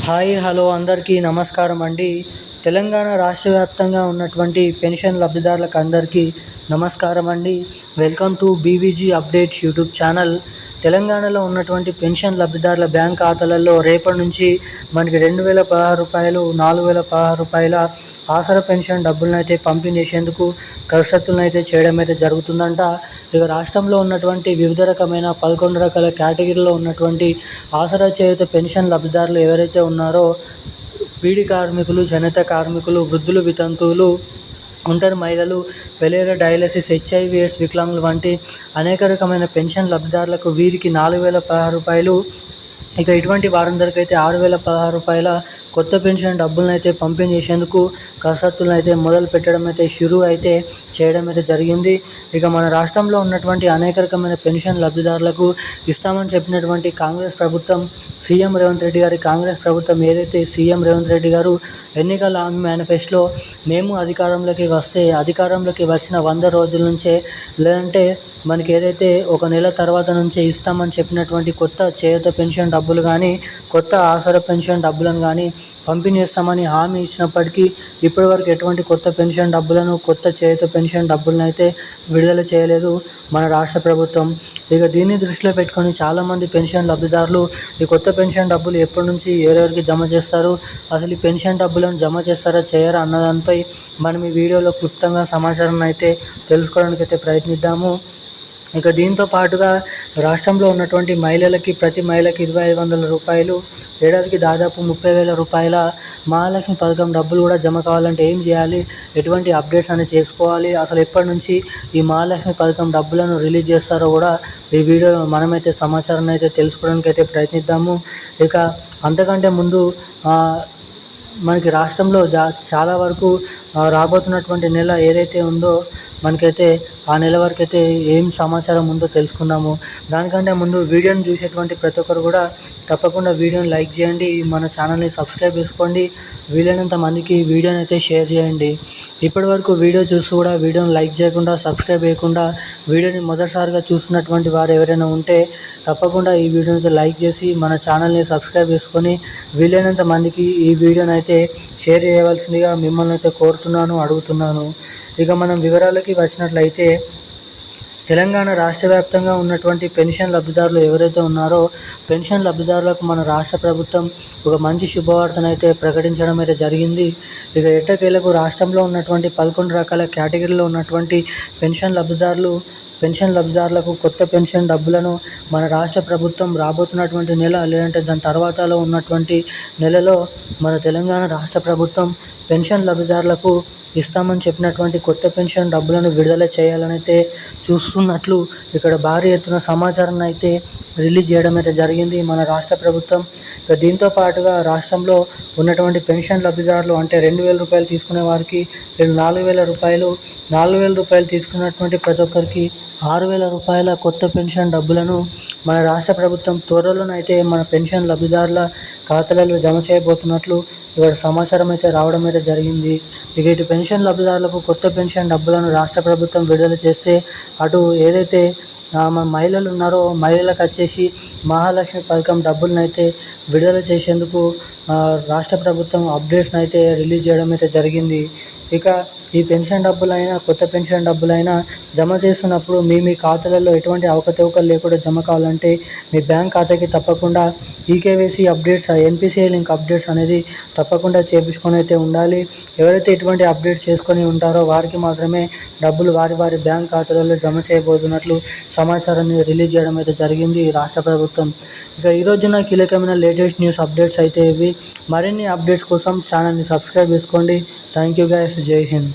Hi hello అందరికీ నమస్కారం అండి. తెలంగాణ రాష్ట్ర వ్యాప్తంగా ఉన్నటువంటి పెన్షన్ లబ్ధిదారులకు అందరికీ నమస్కారం అండి. Welcome to BVG updates YouTube channel. తెలంగాణలో ఉన్నటువంటి పెన్షన్ లబ్ధిదారుల బ్యాంక్ ఖాతాలలో రేపటి నుంచి మనకి 2016 రూపాయలు, 4016 రూపాయల ఆసరా పెన్షన్ డబ్బులను అయితే పంపిణీ చేసేందుకు కసరత్తులను అయితే చేయడం అయితే జరుగుతుందంట. ఇక రాష్ట్రంలో ఉన్నటువంటి వివిధ రకమైన 11 రకాల కేటగిరీలో ఉన్నటువంటి ఆసరా చేయూత పెన్షన్ లబ్ధిదారులు ఎవరైతే ఉన్నారో బీడీ కార్మికులు, చేనేత కార్మికులు, వృద్ధులు, వితంతువులు, ఒంటరి మహిళలు, పెలేర డయాలసిస్, హెచ్ఐవి ఎయిడ్స్ వికలాంగులు వంటి అనేక రకమైన పెన్షన్ లబ్ధిదారులకు వీరికి 4016 రూపాయలు, ఇక ఇటువంటి వారందరికీ అయితే 6016 రూపాయల కొత్త పెన్షన్ డబ్బులను అయితే పంపిణీ చేసేందుకు కసరత్తులను అయితే మొదలు పెట్టడం అయితే షురూ అయితే చేయడం అయితే జరిగింది. ఇక మన రాష్ట్రంలో ఉన్నటువంటి అనేక రకమైన పెన్షన్ లబ్ధిదారులకు ఇస్తామని చెప్పినటువంటి కాంగ్రెస్ ప్రభుత్వం, సీఎం రేవంత్ రెడ్డి గారి కాంగ్రెస్ ప్రభుత్వం ఏదైతే సీఎం రేవంత్ రెడ్డి గారు ఎన్నికల మేనిఫెస్టోలో మేము అధికారంలోకి వచ్చిన 100 రోజుల నుంచే, లేదంటే మనకి ఏదైతే ఒక నెల తర్వాత నుంచే ఇస్తామని చెప్పినటువంటి కొత్త చేయూత పెన్షన్ డబ్బులు కానీ, కొత్త ఆసరా పెన్షన్ డబ్బులను కానీ పంపిణీ చేస్తామని హామీ ఇచ్చినప్పటికీ ఇప్పటివరకు ఎటువంటి కొత్త పెన్షన్ డబ్బులను, కొత్త చేయూత పెన్షన్ డబ్బులను అయితే విడుదల చేయలేదు మన రాష్ట్ర ప్రభుత్వం. ఇక దీన్ని దృష్టిలో పెట్టుకొని చాలామంది పెన్షన్ లబ్ధిదారులు ఈ కొత్త పెన్షన్ డబ్బులు ఎప్పటి నుంచి ఎవరెవరికి జమ చేస్తారు, అసలు ఈ పెన్షన్ డబ్బులను జమ చేస్తారా చేయరా అన్నదానిపై మనం ఈ వీడియోలో క్లుప్తంగా సమాచారం అయితే తెలుసుకోవడానికి అయితే ప్రయత్నిద్దాము. ఇక దీంతో పాటుగా రాష్ట్రంలో ఉన్నటువంటి మహిళలకి, ప్రతి మహిళకి 2500 రూపాయలు, ఏడాదికి దాదాపు 30,000 రూపాయల మహాలక్ష్మి పథకం డబ్బులు కూడా జమ కావాలంటే ఏం చేయాలి, ఎటువంటి అప్డేట్స్ అనేది చేసుకోవాలి, అసలు ఎప్పటి నుంచి ఈ మహాలక్ష్మి పథకం డబ్బులను రిలీజ్ చేస్తారో కూడా ఈ వీడియోలో మనమైతే సమాచారాన్ని అయితే తెలుసుకోవడానికి అయితే ప్రయత్నిద్దాము. ఇక అంతకంటే ముందు మనకి రాష్ట్రంలో చాలా వరకు రాబోతున్నటువంటి నెల ఏదైతే ఉందో మనకైతే ఆ నెల వరకు అయితే ఏం సమాచారం ఉందో తెలుసుకుందాము. దానికంటే ముందు వీడియోని చూసేటువంటి ప్రతి ఒక్కరు కూడా తప్పకుండా వీడియోని లైక్ చేయండి, మన ఛానల్ని సబ్స్క్రైబ్ చేసుకోండి, వీలైనంత మందికి వీడియోని అయితే షేర్ చేయండి. ఇప్పటి వరకు వీడియో చూస్తూ కూడా వీడియోని లైక్ చేయకుండా, సబ్స్క్రైబ్ చేయకుండా వీడియోని మొదటిసారిగా చూస్తున్నటువంటి వారు ఎవరైనా ఉంటే తప్పకుండా ఈ వీడియోని అయితే లైక్ చేసి మన ఛానల్ని సబ్స్క్రైబ్ చేసుకొని వీలైనంత మందికి ఈ వీడియోని అయితే షేర్ చేయవలసిందిగా మిమ్మల్ని అయితే అడుగుతున్నాను. ఇక మనం వివరాలకి వచ్చినట్లయితే, తెలంగాణ రాష్ట్ర వ్యాప్తంగా ఉన్నటువంటి పెన్షన్ లబ్ధిదారులు ఎవరైతే ఉన్నారో పెన్షన్ లబ్ధిదారులకు మన రాష్ట్ర ప్రభుత్వం ఒక మంచి శుభవార్తను అయితే ప్రకటించడం అయితే జరిగింది. ఇక ఎట్టకేలకు రాష్ట్రంలో ఉన్నటువంటి 11 రకాల కేటగిరీలో ఉన్నటువంటి పెన్షన్ లబ్ధిదారులకు కొత్త పెన్షన్ డబ్బులను మన రాష్ట్ర ప్రభుత్వం రాబోతున్నటువంటి నెల, లేదంటే దాని తర్వాతలో ఉన్నటువంటి నెలలో మన తెలంగాణ రాష్ట్ర ప్రభుత్వం పెన్షన్ లబ్ధిదారులకు ఇస్తామని చెప్పినటువంటి కొత్త పెన్షన్ డబ్బులను విడుదల చేయాలని అయితే చూస్తున్నట్లు ఇక్కడ భారీ ఎత్తున సమాచారాన్ని అయితే రిలీజ్ చేయడం అయితే జరిగింది మన రాష్ట్ర ప్రభుత్వం. దీంతో పాటుగా రాష్ట్రంలో ఉన్నటువంటి పెన్షన్ లబ్ధిదారులు, అంటే 2000 రూపాయలు తీసుకునే వారికి 4000 రూపాయలు, 4000 రూపాయలు తీసుకున్నటువంటి ప్రతి ఒక్కరికి 6000 రూపాయల కొత్త పెన్షన్ డబ్బులను మన రాష్ట్ర ప్రభుత్వం త్వరలోనైతే మన పెన్షన్ లబ్ధిదారుల ఖాతాలలో జమ చేయబోతున్నట్లు ఇక్కడ సమాచారం అయితే రావడం అయితే జరిగింది. ఇక ఇటు పెన్షన్ లబ్ధిదారులకు కొత్త పెన్షన్ డబ్బులను రాష్ట్ర ప్రభుత్వం విడుదల చేస్తే, అటు ఏదైతే మన మహిళలు ఉన్నారో మహిళలకు వచ్చేసి మహాలక్ష్మి పథకం డబ్బులను అయితే విడుదల చేసేందుకు రాష్ట్ర ప్రభుత్వం అప్డేట్స్ని అయితే రిలీజ్ చేయడం అయితే జరిగింది. ఇక ఈ పెన్షన్ డబ్బులైనా, కొత్త పెన్షన్ డబ్బులైనా జమ చేస్తున్నప్పుడు మీ ఖాతాలలో ఎటువంటి అవకతవకలు లేకుండా జమ కావాలంటే మీ బ్యాంక్ ఖాతాకి తప్పకుండా eKYC updates, NPCI link updates అనేది తప్పకుండా చేయించుకొని అయితే ఉండాలి. ఎవరైతే ఇటువంటి అప్డేట్స్ చేసుకొని ఉంటారో వారికి మాత్రమే డబ్బులు వారి బ్యాంక్ ఖాతాలలో జమ చేయబోతున్నట్లు సమాచారాన్ని రిలీజ్ చేయడం అయితే జరిగింది రాష్ట్ర ప్రభుత్వం. ఇక ఈరోజున కీలకమైన లేటెస్ట్ న్యూస్ అప్డేట్స్ అయితే ఇవి. మరిన్ని అప్డేట్స్ కోసం ఛానల్ని సబ్స్క్రైబ్ చేసుకోండి. Thank you guys. జై హింద్.